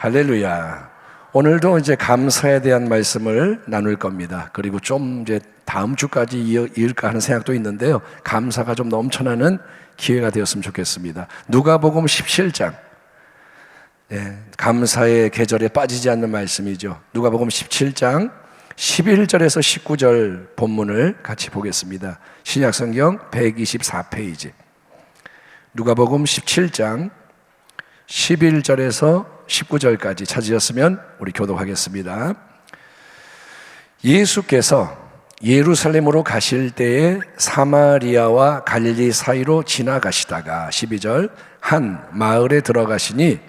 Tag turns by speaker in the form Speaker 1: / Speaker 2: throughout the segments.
Speaker 1: 할렐루야. 오늘도 이제 감사에 대한 말씀을 나눌 겁니다. 그리고 좀 이제 다음 주까지 이을까 하는 생각도 있는데요. 감사가 좀 넘쳐나는 기회가 되었으면 좋겠습니다. 누가복음 17장. 감사의 계절에 빠지지 않는 말씀이죠. 누가복음 17장 11절에서 19절 본문을 같이 보겠습니다. 신약성경 124페이지. 누가복음 17장 11절에서 19절까지 찾으셨으면 우리 교독하겠습니다. 예수께서 예루살렘으로 가실 때에 사마리아와 갈릴리 사이로 지나가시다가 12절 한 마을에 들어가시니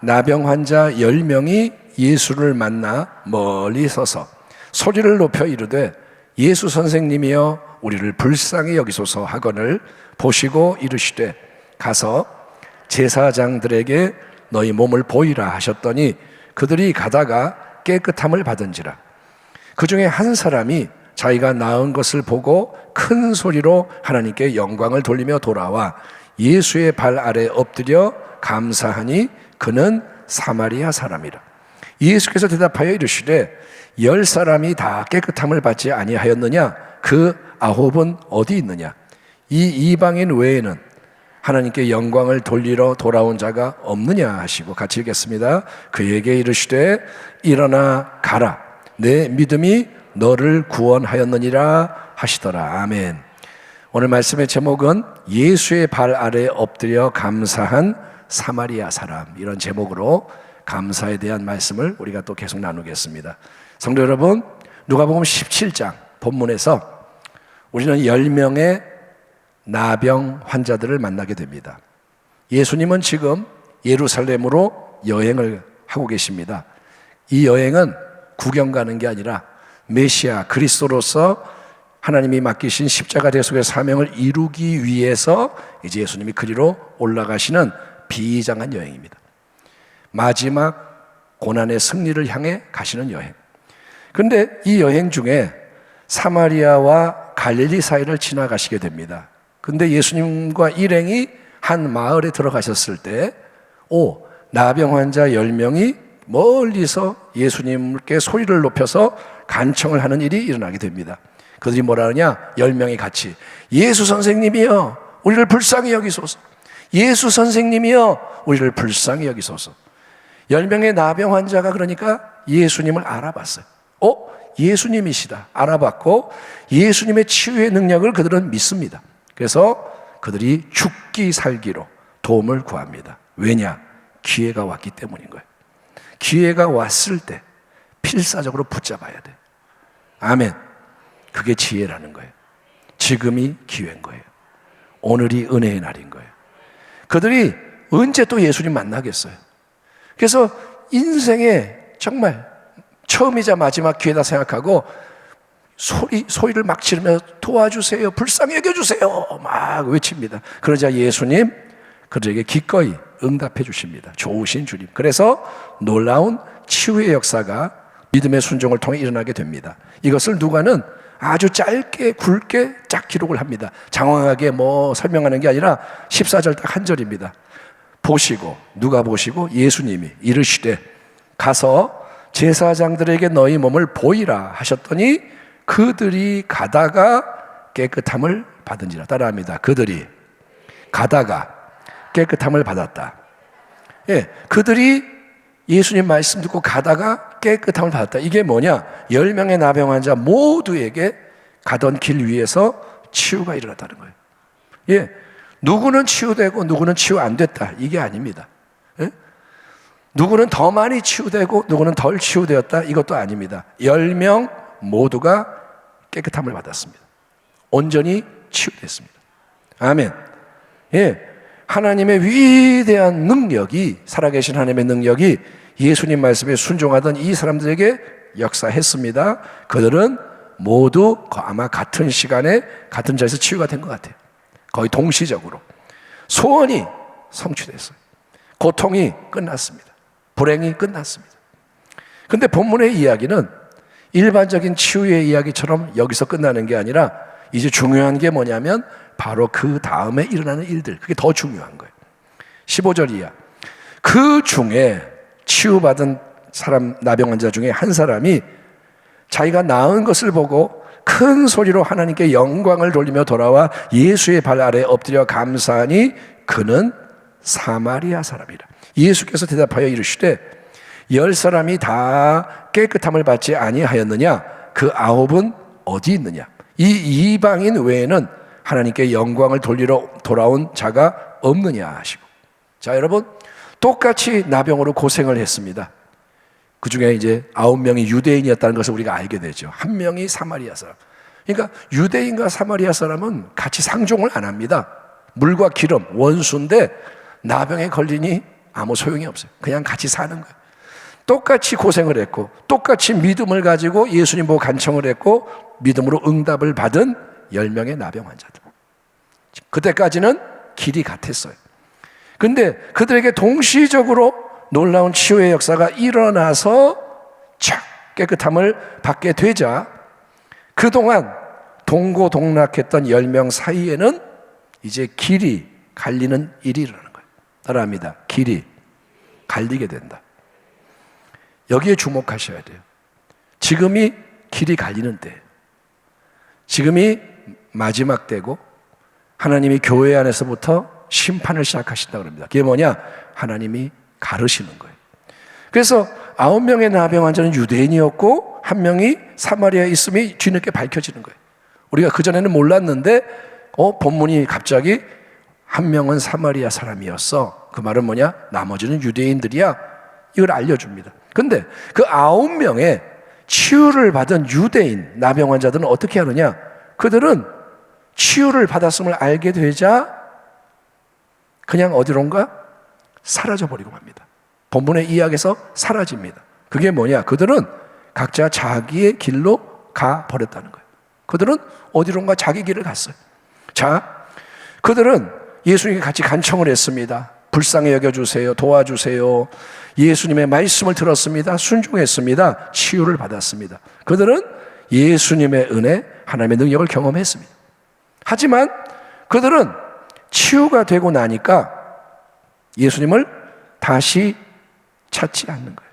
Speaker 1: 나병 환자 10명이 예수를 만나 멀리 서서 소리를 높여 이르되 예수 선생님이여 우리를 불쌍히 여기소서 하거늘 보시고 이르시되 가서 제사장들에게 너희 몸을 보이라 하셨더니 그들이 가다가 깨끗함을 받은지라. 그 중에 한 사람이 자기가 나은 것을 보고 큰 소리로 하나님께 영광을 돌리며 돌아와 예수의 발 아래 엎드려 감사하니 그는 사마리아 사람이라. 예수께서 대답하여 이르시되 10사람이 다 깨끗함을 받지 아니하였느냐? 그 9은 어디 있느냐? 이 이방인 외에는 하나님께 영광을 돌리러 돌아온 자가 없느냐 하시고 같이 읽겠습니다. 그에게 이르시되 일어나 가라 내 믿음이 너를 구원하였느니라 하시더라. 아멘. 오늘 말씀의 제목은 예수의 발 아래 엎드려 감사한 사마리아 사람, 이런 제목으로 감사에 대한 말씀을 우리가 또 계속 나누겠습니다. 성도 여러분, 누가복음 17장 본문에서 우리는 10명의 나병 환자들을 만나게 됩니다. 예수님은 지금 예루살렘으로 여행을 하고 계십니다. 이 여행은 구경 가는 게 아니라 메시아 그리스도로서 하나님이 맡기신 십자가 대속의 사명을 이루기 위해서 이제 예수님이 그리로 올라가시는 비장한 여행입니다. 마지막 고난의 승리를 향해 가시는 여행. 그런데 이 여행 중에 사마리아와 갈릴리 사이를 지나가시게 됩니다. 근데 예수님과 일행이 한 마을에 들어가셨을 때 나병 환자 10명이 멀리서 예수님께 소리를 높여서 간청을 하는 일이 일어나게 됩니다. 그들이 뭐라 하느냐? 10명이 같이 예수 선생님이여 우리를 불쌍히 여기소서. 예수 선생님이여 우리를 불쌍히 여기소서. 10명의 나병 환자가 그러니까 예수님을 알아봤어요. 예수님이시다 알아봤고 예수님의 치유의 능력을 그들은 믿습니다. 그래서 그들이 죽기 살기로 도움을 구합니다. 왜냐? 기회가 왔기 때문인 거예요. 기회가 왔을 때 필사적으로 붙잡아야 돼. 아멘. 그게 지혜라는 거예요. 지금이 기회인 거예요. 오늘이 은혜의 날인 거예요. 그들이 언제 또 예수님 만나겠어요? 그래서 인생에 정말 처음이자 마지막 기회다 생각하고 소리를 막 지르며 도와주세요, 불쌍히 여겨주세요 막 외칩니다. 그러자 예수님 그들에게 기꺼이 응답해 주십니다. 좋으신 주님. 그래서 놀라운 치유의 역사가 믿음의 순종을 통해 일어나게 됩니다. 이것을 누가는 아주 짧게 굵게 쫙 기록을 합니다. 장황하게 설명하는 게 아니라 14절 딱 한 절입니다. 누가 보시고 예수님이 이르시되 가서 제사장들에게 너희 몸을 보이라 하셨더니 그들이 가다가 깨끗함을 받은지라. 따라합니다. 그들이 가다가 깨끗함을 받았다. 그들이 예수님 말씀 듣고 가다가 깨끗함을 받았다. 이게 뭐냐? 10명의 나병 환자 모두에게 가던 길 위에서 치유가 일어났다는 거예요. 누구는 치유되고 누구는 치유 안 됐다. 이게 아닙니다. 누구는 더 많이 치유되고 누구는 덜 치유되었다. 이것도 아닙니다. 10명 모두가 깨끗함을 받았습니다. 온전히 치유됐습니다. 아멘. 하나님의 위대한 능력이, 살아계신 하나님의 능력이 예수님 말씀에 순종하던 이 사람들에게 역사했습니다. 그들은 모두 아마 같은 시간에 같은 자리에서 치유가 된 것 같아요. 거의 동시적으로. 소원이 성취됐어요. 고통이 끝났습니다. 불행이 끝났습니다. 그런데 본문의 이야기는 일반적인 치유의 이야기처럼 여기서 끝나는 게 아니라 이제 중요한 게 뭐냐면 바로 그 다음에 일어나는 일들, 그게 더 중요한 거예요. 15절 이하. 그 중에 치유받은 사람, 나병 환자 중에 한 사람이 자기가 나은 것을 보고 큰 소리로 하나님께 영광을 돌리며 돌아와 예수의 발 아래 엎드려 감사하니 그는 사마리아 사람이라. 예수께서 대답하여 이르시되 10사람이 다 깨끗함을 받지 아니하였느냐? 그 9은 어디 있느냐? 이 이방인 외에는 하나님께 영광을 돌리러 돌아온 자가 없느냐 하시고. 자, 여러분, 똑같이 나병으로 고생을 했습니다. 그 중에 이제 9명이 유대인이었다는 것을 우리가 알게 되죠. 1명이 사마리아 사람. 그러니까 유대인과 사마리아 사람은 같이 상종을 안 합니다. 물과 기름, 원수인데 나병에 걸리니 아무 소용이 없어요. 그냥 같이 사는 거예요. 똑같이 고생을 했고 똑같이 믿음을 가지고 예수님 보고 간청을 했고 믿음으로 응답을 받은 10명의 나병 환자들. 그때까지는 길이 같았어요. 근데 그들에게 동시적으로 놀라운 치유의 역사가 일어나서 착 깨끗함을 받게 되자 그동안 동고동락했던 10명 사이에는 이제 길이 갈리는 일이 일어나는 거예요. 따라합니다. 길이 갈리게 된다. 여기에 주목하셔야 돼요. 지금이 길이 갈리는 때예요. 지금이 마지막 때고 하나님이 교회 안에서부터 심판을 시작하신다고 합니다. 그게 뭐냐? 하나님이 가르시는 거예요. 그래서 9명의 나병 환자는 유대인이었고 1명이 사마리아에 있음이 뒤늦게 밝혀지는 거예요. 우리가 그전에는 몰랐는데 본문이 갑자기 1명은 사마리아 사람이었어. 그 말은 뭐냐? 나머지는 유대인들이야. 이걸 알려줍니다. 근데 그 9명의 치유를 받은 유대인 나병 환자들은 어떻게 하느냐? 그들은 치유를 받았음을 알게 되자 그냥 어디론가 사라져버리고 맙니다. 본문의 이야기에서 사라집니다. 그게 뭐냐? 그들은 각자 자기의 길로 가버렸다는 거예요. 그들은 어디론가 자기 길을 갔어요. 자, 그들은 예수님께 같이 간청을 했습니다. 불쌍히 여겨주세요. 도와주세요. 예수님의 말씀을 들었습니다. 순종했습니다. 치유를 받았습니다. 그들은 예수님의 은혜, 하나님의 능력을 경험했습니다. 하지만 그들은 치유가 되고 나니까 예수님을 다시 찾지 않는 거예요.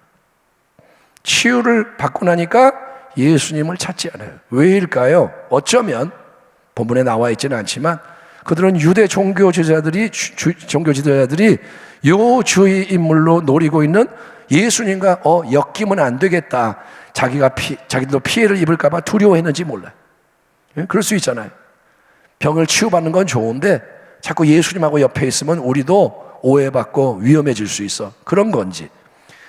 Speaker 1: 치유를 받고 나니까 예수님을 찾지 않아요. 왜일까요? 어쩌면 본문에 나와 있지는 않지만 그들은 유대 종교 지도자들이 요 주의 인물로 노리고 있는 예수님과 엮이면 안 되겠다. 자기도 피해를 입을까 봐 두려워했는지 몰라요. 그럴 수 있잖아요. 병을 치유받는 건 좋은데 자꾸 예수님하고 옆에 있으면 우리도 오해받고 위험해질 수 있어. 그런 건지.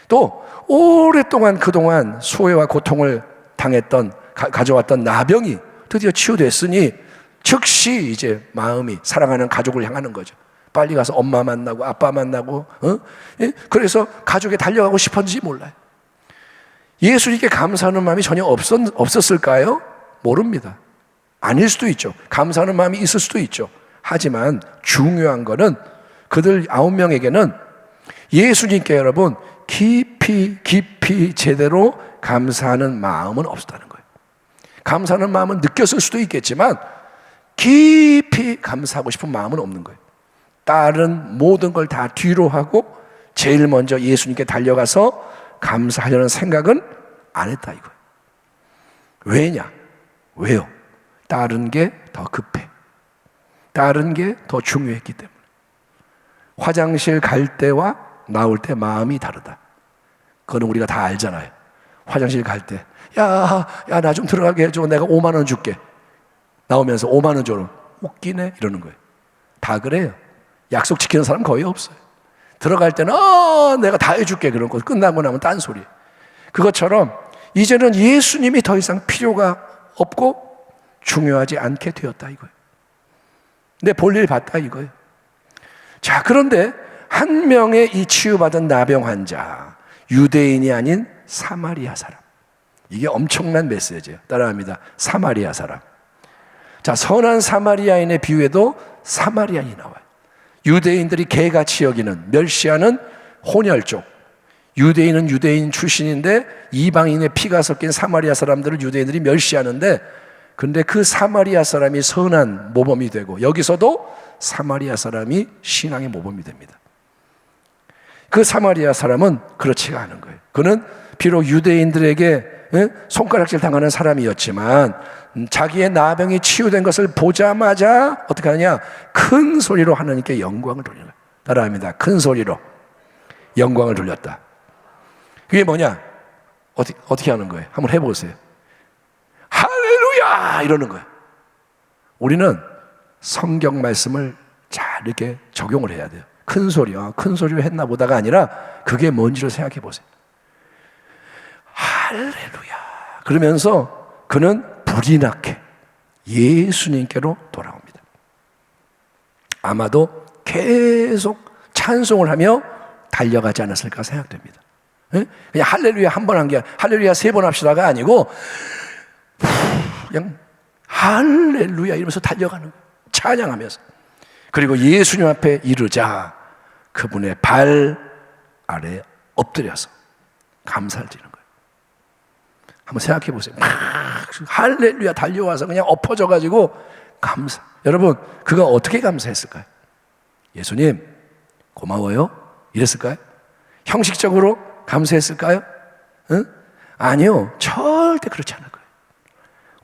Speaker 1: 또 오랫동안 그동안 소외와 고통을 당했던 가져왔던 나병이 드디어 치유됐으니 즉시 이제 마음이 사랑하는 가족을 향하는 거죠. 빨리 가서 엄마 만나고 아빠 만나고 그래서 가족에 달려가고 싶었는지 몰라요. 예수님께 감사하는 마음이 전혀 없었을까요? 모릅니다. 아닐 수도 있죠. 감사하는 마음이 있을 수도 있죠. 하지만 중요한 거는 그들 9명에게는 예수님께 여러분 깊이 제대로 감사하는 마음은 없었다는 거예요. 감사하는 마음은 느꼈을 수도 있겠지만 깊이 감사하고 싶은 마음은 없는 거예요. 다른 모든 걸 다 뒤로 하고 제일 먼저 예수님께 달려가서 감사하려는 생각은 안 했다 이거예요. 왜냐? 왜요? 다른 게 더 급해. 다른 게 더 중요했기 때문에. 화장실 갈 때와 나올 때 마음이 다르다. 그거는 우리가 다 알잖아요. 화장실 갈 때 야, 나 좀 들어가게 해줘. 내가 5만 원 줄게. 나오면서 5만 원 줘라. 웃기네 이러는 거예요. 다 그래요. 약속 지키는 사람 거의 없어요. 들어갈 때는 내가 다 해줄게 그런 거 끝나고 나면 딴소리. 그것처럼 이제는 예수님이 더 이상 필요가 없고 중요하지 않게 되었다 이거예요. 내 볼일 봤다 이거예요. 자, 그런데 한 명의 이 치유받은 나병 환자, 유대인이 아닌 사마리아 사람. 이게 엄청난 메시지예요. 따라합니다. 사마리아 사람. 자, 선한 사마리아인의 비유에도 사마리아인이 나와요. 유대인들이 개같이 여기는, 멸시하는 혼혈족. 유대인은 유대인 출신인데 이방인의 피가 섞인 사마리아 사람들을 유대인들이 멸시하는데, 근데 그 사마리아 사람이 선한 모범이 되고 여기서도 사마리아 사람이 신앙의 모범이 됩니다. 그 사마리아 사람은 그렇지가 않은 거예요. 그는 비록 유대인들에게 손가락질 당하는 사람이었지만 자기의 나병이 치유된 것을 보자마자 어떻게 하느냐? 큰 소리로 하나님께 영광을 돌리는 거예요. 따라합니다. 큰 소리로 영광을 돌렸다. 그게 뭐냐? 어떻게 하는 거예요? 한번 해보세요. 할렐루야! 이러는 거예요. 우리는 성경 말씀을 잘 이렇게 적용을 해야 돼요. 큰 소리로 했나 보다가 아니라 그게 뭔지를 생각해 보세요. 할렐루야. 그러면서 그는 불이 나게 예수님께로 돌아옵니다. 아마도 계속 찬송을 하며 달려가지 않았을까 생각됩니다. 그냥 할렐루야 한 번 한 게 할렐루야 3번 합시다가 아니고 그냥 할렐루야 이러면서 달려가는 거예요. 찬양하면서. 그리고 예수님 앞에 이르자 그분의 발 아래 엎드려서 감사를 드리는 거예요. 한번 생각해 보세요. 할렐루야 달려와서 그냥 엎어져가지고 감사. 여러분 그가 어떻게 감사했을까요? 예수님 고마워요? 이랬을까요? 형식적으로 감사했을까요? 응? 아니요, 절대 그렇지 않을 거예요.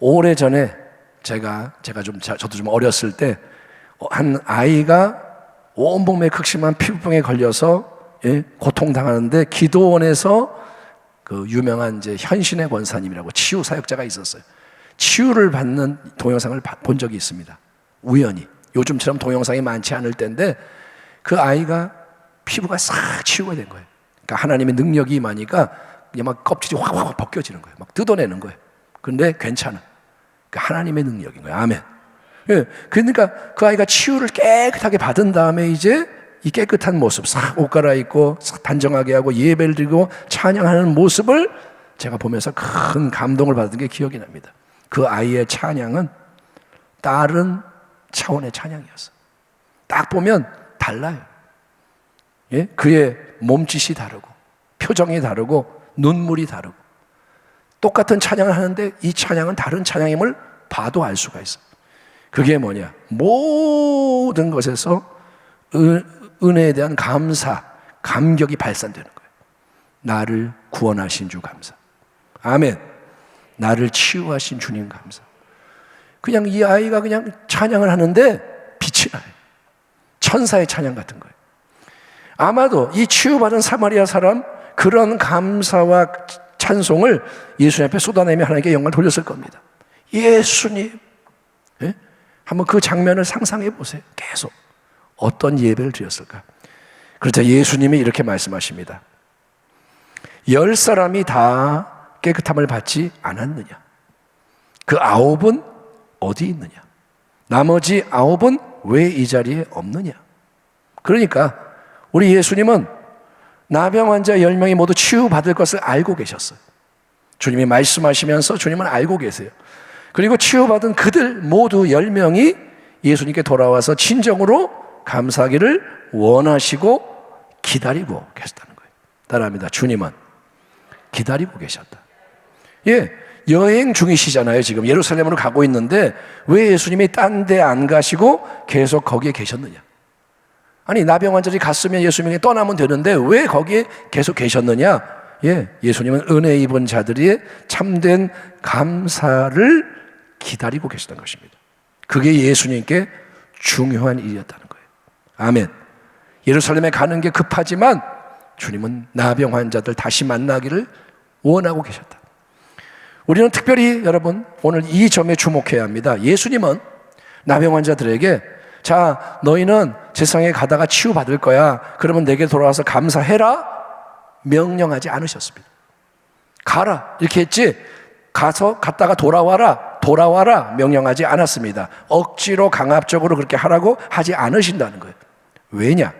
Speaker 1: 오래전에 저도 좀 어렸을 때 한 아이가 온몸에 극심한 피부병에 걸려서 고통당하는데 기도원에서 그 유명한 이제 현신의 권사님이라고 치유 사역자가 있었어요. 치유를 받는 동영상을 본 적이 있습니다. 우연히. 요즘처럼 동영상이 많지 않을 때인데 그 아이가 피부가 싹 치유가 된 거예요. 그러니까 하나님의 능력이 임하니까 그냥 막 껍질이 확 벗겨지는 거예요. 막 뜯어내는 거예요. 그런데 괜찮아. 그러니까 하나님의 능력인 거예요. 아멘. 예, 그러니까 그 아이가 치유를 깨끗하게 받은 다음에 이제 이 깨끗한 모습, 싹 옷 갈아입고 싹 단정하게 하고 예배를 드리고 찬양하는 모습을 제가 보면서 큰 감동을 받은 게 기억이 납니다. 그 아이의 찬양은 다른 차원의 찬양이었어요. 딱 보면 달라요. 예? 그의 몸짓이 다르고 표정이 다르고 눈물이 다르고 똑같은 찬양을 하는데 이 찬양은 다른 찬양임을 봐도 알 수가 있어요. 그게 뭐냐? 모든 것에서 은혜에 대한 감사, 감격이 발산되는 거예요. 나를 구원하신 주 감사. 아멘. 나를 치유하신 주님 감사. 그냥 이 아이가 그냥 찬양을 하는데 빛이 나요. 천사의 찬양 같은 거예요. 아마도 이 치유받은 사마리아 사람 그런 감사와 찬송을 예수님 앞에 쏟아내며 하나님께 영광을 돌렸을 겁니다. 예수님. 예? 한번 그 장면을 상상해 보세요. 계속 어떤 예배를 드렸을까? 그러자 예수님이 이렇게 말씀하십니다. 10사람이 다 깨끗함을 받지 않았느냐? 그 9은 어디 있느냐? 나머지 9은 왜 이 자리에 없느냐? 그러니까 우리 예수님은 나병 환자 10명이 모두 치유받을 것을 알고 계셨어요. 주님이 말씀하시면서 주님은 알고 계세요. 그리고 치유받은 그들 모두 10명이 예수님께 돌아와서 진정으로 감사하기를 원하시고 기다리고 계셨다는 거예요. 따라합니다. 주님은 기다리고 계셨다. 예, 여행 중이시잖아요. 지금 예루살렘으로 가고 있는데 왜 예수님이 딴 데 안 가시고 계속 거기에 계셨느냐? 아니 나병 환자들이 갔으면 예수님이 떠나면 되는데 왜 거기에 계속 계셨느냐? 예, 예수님은 은혜 입은 자들이 참된 감사를 기다리고 계시던 것입니다. 그게 예수님께 중요한 일이었다는 거예요. 아멘. 예루살렘에 가는 게 급하지만 주님은 나병 환자들 다시 만나기를 원하고 계셨다. 우리는 특별히 여러분 오늘 이 점에 주목해야 합니다. 예수님은 나병 환자들에게 자 너희는 세상에 가다가 치유받을 거야. 그러면 내게 돌아와서 감사해라 명령하지 않으셨습니다. 가라 이렇게 했지 갔다가 돌아와라 명령하지 않았습니다. 억지로 강압적으로 그렇게 하라고 하지 않으신다는 거예요. 왜냐?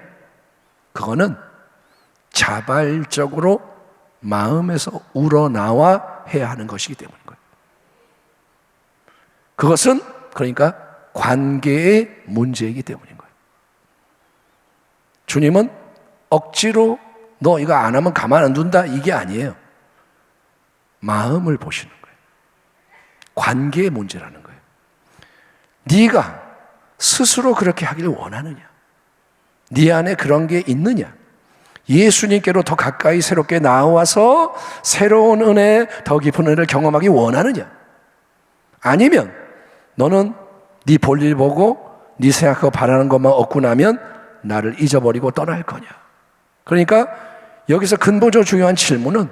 Speaker 1: 그거는 자발적으로 마음에서 우러나와 해야 하는 것이기 때문인 거예요. 그것은 그러니까 관계의 문제이기 때문인 거예요. 주님은 억지로 너 이거 안 하면 가만 안 둔다 이게 아니에요. 마음을 보시는 거예요. 관계의 문제라는 거예요. 네가 스스로 그렇게 하기를 원하느냐? 네 안에 그런 게 있느냐? 예수님께로 더 가까이 새롭게 나와서 새로운 은혜, 더 깊은 은혜를 경험하기 원하느냐? 아니면 너는 네 볼일 보고 네 생각하고 바라는 것만 얻고 나면 나를 잊어버리고 떠날 거냐? 그러니까 여기서 근본적으로 중요한 질문은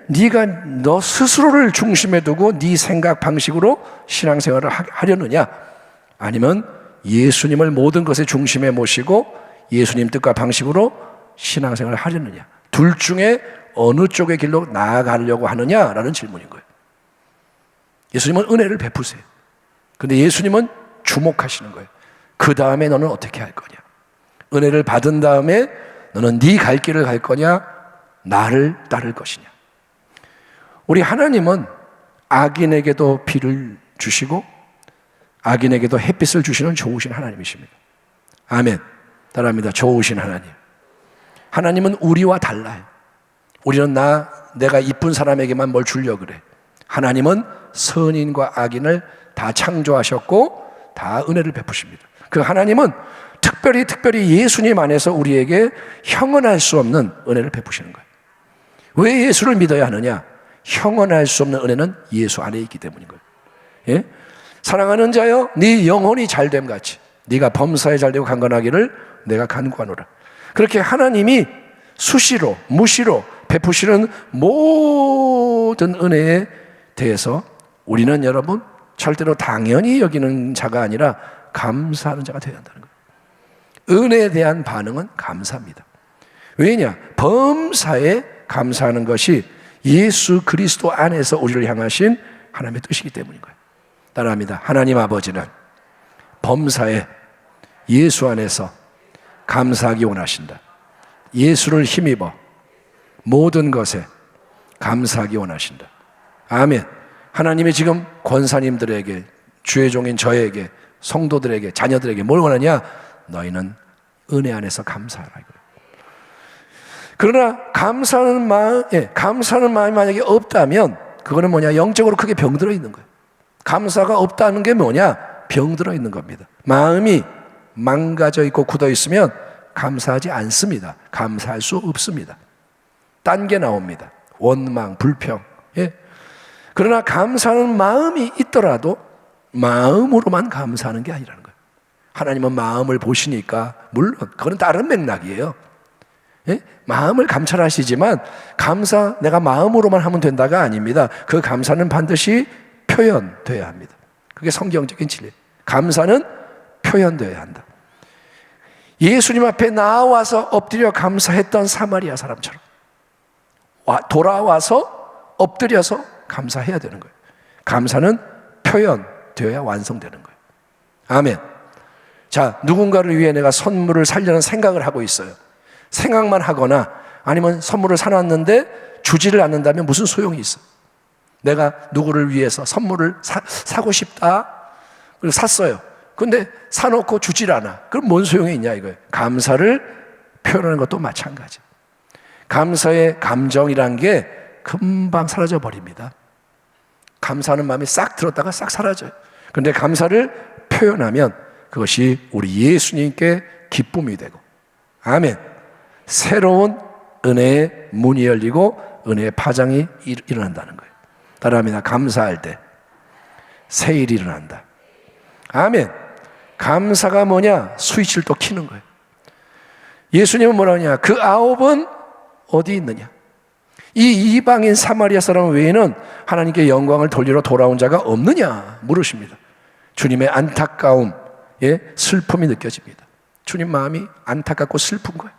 Speaker 1: 네가 너 스스로를 중심에 두고 네 생각 방식으로 신앙생활을 하려느냐? 아니면 예수님을 모든 것의 중심에 모시고 예수님 뜻과 방식으로 신앙생활을 하려느냐? 둘 중에 어느 쪽의 길로 나아가려고 하느냐라는 질문인 거예요. 예수님은 은혜를 베푸세요. 근데 예수님은 주목하시는 거예요. 그 다음에 너는 어떻게 할 거냐? 은혜를 받은 다음에 너는 네 갈 길을 갈 거냐? 나를 따를 것이냐? 우리 하나님은 악인에게도 비를 주시고 악인에게도 햇빛을 주시는 좋으신 하나님이십니다. 아멘. 따라합니다. 좋으신 하나님. 하나님은 우리와 달라요. 우리는 내가 이쁜 사람에게만 뭘 주려고 그래. 하나님은 선인과 악인을 다 창조하셨고 다 은혜를 베푸십니다. 그 하나님은 특별히 예수님 안에서 우리에게 형언할 수 없는 은혜를 베푸시는 거예요. 왜 예수를 믿어야 하느냐? 형언할 수 없는 은혜는 예수 안에 있기 때문인 거예요. 예? 사랑하는 자여, 네 영혼이 잘됨 같이 네가 범사에 잘되고 강건하기를 내가 간구하노라. 그렇게 하나님이 수시로 무시로 베푸시는 모든 은혜에 대해서 우리는 여러분 절대로 당연히 여기는 자가 아니라 감사하는 자가 되어야 한다는 거예요. 은혜에 대한 반응은 감사입니다. 왜냐? 범사에 감사하는 것이 예수 그리스도 안에서 우리를 향하신 하나님의 뜻이기 때문인 거예요. 따라합니다. 하나님 아버지는 범사에 예수 안에서 감사하기 원하신다. 예수를 힘입어 모든 것에 감사하기 원하신다. 아멘. 하나님이 지금 권사님들에게, 주의 종인 저에게, 성도들에게, 자녀들에게 뭘 원하냐? 너희는 은혜 안에서 감사하라. 그러나 감사하는 마음이 만약에 없다면 그거는 뭐냐? 영적으로 크게 병들어 있는 거예요. 감사가 없다는 게 뭐냐? 병들어 있는 겁니다. 마음이 망가져 있고 굳어 있으면 감사하지 않습니다. 감사할 수 없습니다. 딴 게 나옵니다. 원망, 불평. 예? 그러나 감사하는 마음이 있더라도 마음으로만 감사하는 게 아니라는 거예요. 하나님은 마음을 보시니까 물론 그건 다른 맥락이에요. 예? 마음을 감찰하시지만 내가 마음으로만 하면 된다가 아닙니다. 그 감사는 반드시 표현돼야 합니다. 그게 성경적인 진리. 감사는 표현돼야 한다. 예수님 앞에 나와서 엎드려 감사했던 사마리아 사람처럼 돌아와서 엎드려서 감사해야 되는 거예요. 감사는 표현되어야 완성되는 거예요. 아멘. 자, 누군가를 위해 내가 선물을 사려는 생각을 하고 있어요. 생각만 하거나 아니면 선물을 사놨는데 주지를 않는다면 무슨 소용이 있어? 내가 누구를 위해서 선물을 사고 싶다. 그리고 샀어요. 근데 사놓고 주질 않아. 그럼 뭔 소용이 있냐 이거예요. 감사를 표현하는 것도 마찬가지. 감사의 감정이란 게 금방 사라져 버립니다. 감사하는 마음이 싹 들었다가 싹 사라져요. 그런데 감사를 표현하면 그것이 우리 예수님께 기쁨이 되고, 아멘. 새로운 은혜의 문이 열리고 은혜의 파장이 일어난다는 거예요. 따라합니다. 감사할 때 새 일이 일어난다. 아멘. 감사가 뭐냐? 스위치를 또 켜는 거예요. 예수님은 뭐라 하냐? 그 9은 어디 있느냐? 이 이방인 사마리아 사람 외에는 하나님께 영광을 돌리러 돌아온 자가 없느냐? 물으십니다. 주님의 안타까움, 슬픔이 느껴집니다. 주님 마음이 안타깝고 슬픈 거예요.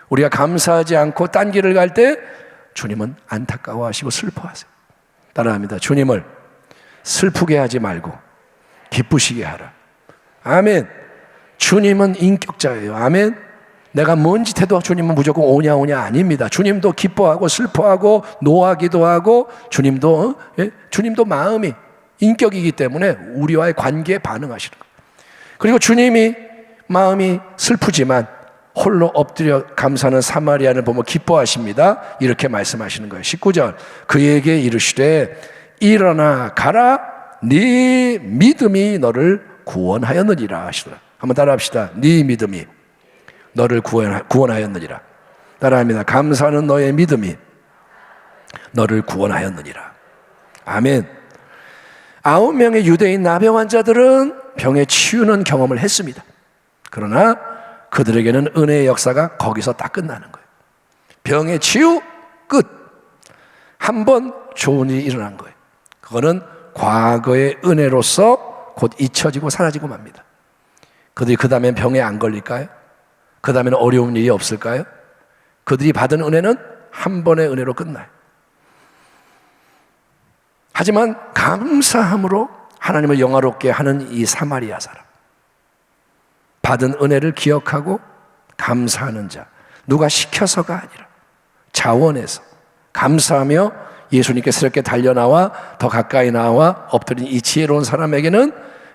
Speaker 1: 우리가 감사하지 않고 딴 길을 갈 때 주님은 안타까워하시고 슬퍼하세요. 따라합니다. 주님을 슬프게 하지 말고 기쁘시게 하라. 아멘. 주님은 인격자예요. 아멘. 내가 뭔 짓 해도 주님은 무조건 오냐 아닙니다. 주님도 기뻐하고 슬퍼하고 노하기도 하고 주님도 마음이 인격이기 때문에 우리와의 관계에 반응하시는 거예요. 그리고 주님이 마음이 슬프지만 홀로 엎드려 감사하는 사마리아를 보며 기뻐하십니다. 이렇게 말씀하시는 거예요. 19절 그에게 이르시되 일어나 가라 네 믿음이 너를 구원하였느니라 하시더라. 한번 따라합시다. 네 믿음이 너를 구원하였느니라. 따라합니다. 감사하는 너의 믿음이 너를 구원하였느니라. 아멘. 9명의 유대인 나병 환자들은 병에 치유는 경험을 했습니다. 그러나 그들에게는 은혜의 역사가 거기서 딱 끝나는 거예요. 병의 치유 끝. 한 번 좋은 일이 일어난 거예요. 그거는 과거의 은혜로서 곧 잊혀지고 사라지고 맙니다. 그들이 그 다음엔 병에 안 걸릴까요? 그 다음에는 어려운 일이 없을까요? 그들이 받은 은혜는 한 번의 은혜로 끝나요. 하지만 감사함으로 하나님을 영화롭게 하는 이 사마리아 사람, 받은 은혜를 기억하고 감사하는 자, 누가 시켜서가 아니라 자원해서 감사하며 예수님께 새롭게 달려나와 더 가까이 나와 엎드린 이 지혜로운 사람에게는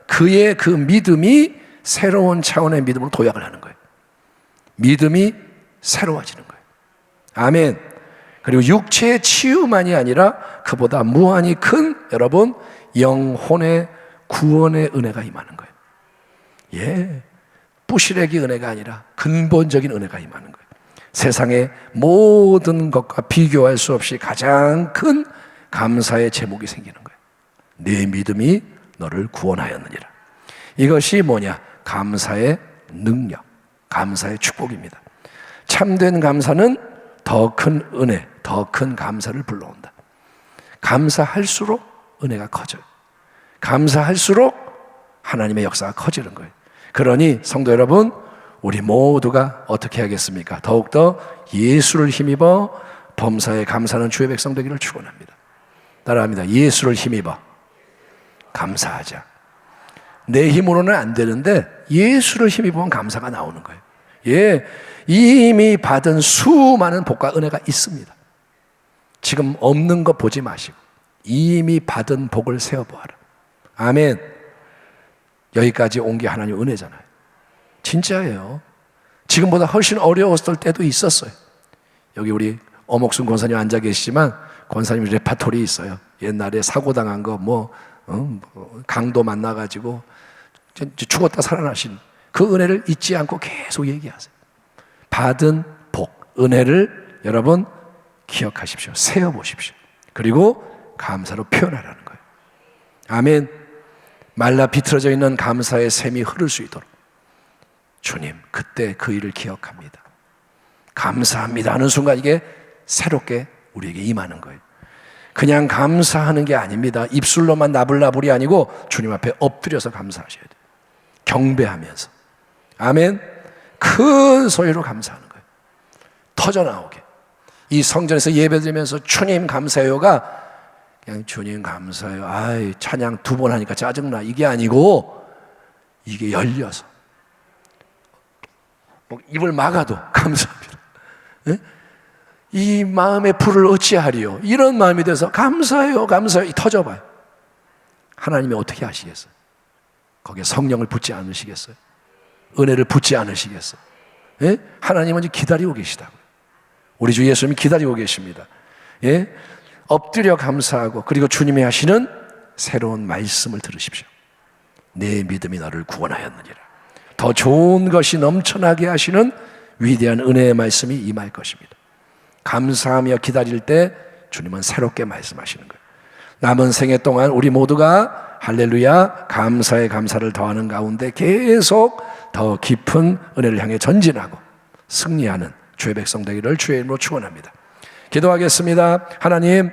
Speaker 1: 그의 그 믿음이 새로운 차원의 믿음으로 도약을 하는 거예요. 믿음이 새로워지는 거예요. 아멘. 그리고 육체의 치유만이 아니라 그보다 무한히 큰 여러분 영혼의 구원의 은혜가 임하는 거예요. 예, 뿌시래기 은혜가 아니라 근본적인 은혜가 임하는 거예요. 세상의 모든 것과 비교할 수 없이 가장 큰 감사의 제목이 생기는 거예요. 네 믿음이 너를 구원하였느니라. 이것이 뭐냐? 감사의 능력, 감사의 축복입니다. 참된 감사는 더 큰 은혜, 더 큰 감사를 불러온다. 감사할수록 은혜가 커져요. 감사할수록 하나님의 역사가 커지는 거예요. 그러니 성도 여러분, 우리 모두가 어떻게 하겠습니까? 더욱더 예수를 힘입어 범사에 감사하는 주의 백성 되기를 축원합니다. 따라합니다. 예수를 힘입어 감사하자. 내 힘으로는 안 되는데 예수를 힘입으면 감사가 나오는 거예요. 예, 이미 받은 수많은 복과 은혜가 있습니다. 지금 없는 거 보지 마시고 이미 받은 복을 세어보아라. 아멘. 여기까지 온 게 하나님 은혜잖아요. 진짜예요. 지금보다 훨씬 어려웠을 때도 있었어요. 여기 우리 어목순 권사님 앉아 계시지만 권사님 레파토리 있어요. 옛날에 사고당한 거 강도 만나가지고 죽었다 살아나신 그 은혜를 잊지 않고 계속 얘기하세요. 받은 복, 은혜를 여러분 기억하십시오. 세어보십시오. 그리고 감사로 표현하라는 거예요. 아멘. 말라 비틀어져 있는 감사의 샘이 흐를 수 있도록 주님, 그때 그 일을 기억합니다. 감사합니다 하는 순간 이게 새롭게 우리에게 임하는 거예요. 그냥 감사하는 게 아닙니다. 입술로만 나불나불이 아니고 주님 앞에 엎드려서 감사하셔야 돼요. 경배하면서. 아멘. 큰 소리로 감사하는 거예요. 터져나오게. 이 성전에서 예배드리면서 주님 감사해요가 그냥 주님 감사해요. 아이, 찬양 2번 하니까 짜증나. 이게 아니고 이게 열려서 입을 막아도 감사합니다. 네? 이 마음의 불을 어찌하리요? 이런 마음이 돼서 감사해요, 감사해요. 터져봐요. 하나님이 어떻게 하시겠어요? 거기에 성령을 붓지 않으시겠어요? 은혜를 붓지 않으시겠어요? 예? 하나님은 기다리고 계시다고요. 우리 주 예수님이 기다리고 계십니다. 예? 엎드려 감사하고 그리고 주님이 하시는 새로운 말씀을 들으십시오. 내 믿음이 너를 구원하였느니라. 더 좋은 것이 넘쳐나게 하시는 위대한 은혜의 말씀이 임할 것입니다. 감사하며 기다릴 때 주님은 새롭게 말씀하시는 거예요. 남은 생애 동안 우리 모두가 할렐루야 감사에 감사를 더하는 가운데 계속 더 깊은 은혜를 향해 전진하고 승리하는 주의 백성 되기를 주의 이름으로 축원합니다. 기도하겠습니다. 하나님,